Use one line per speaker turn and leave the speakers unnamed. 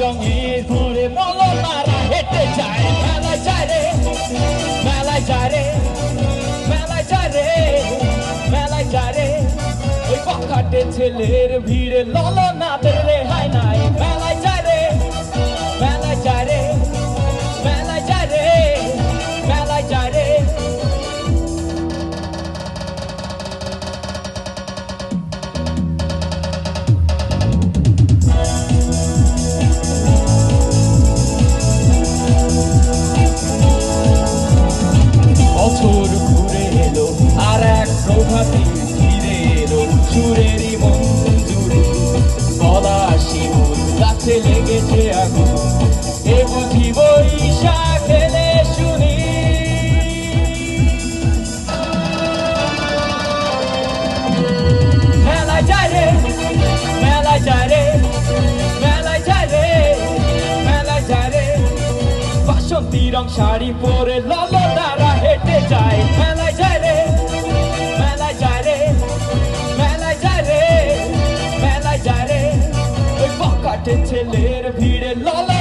রঙের ঘুরে ললনারা হেঁটে যায় মেলায় যায় রে মেলায় যায় রে মেলায় যায় রে মেলায় যায় রে ওই পকাটে ছেলের ভিড়ে ললনাদের রেহাই নাই মেলায় যায় রে মেলায় যায় রে মেলায় যায় রে মেলায় যায় রে বছর ঘুরে এলো আর এক প্রভাতে ফিরে এলো সুরেরই মঞ্জুরি গলা শিমুল গাছে লেগেছে আগুন এ বুঝি বৈশাখ এলে শুনি মেলায় যায় রে মেলায় যায় রে মেলায় যায় রে মেলায় যায় রে বাসন্তী রং শাড়ি পরে ললনারা হেঁটে যায় মেলায় যায় রে মেলায় যায় রে মেলায় যায় রে মেলায় যায় রে ওই পকাটে ছেলের ভিড়ে লল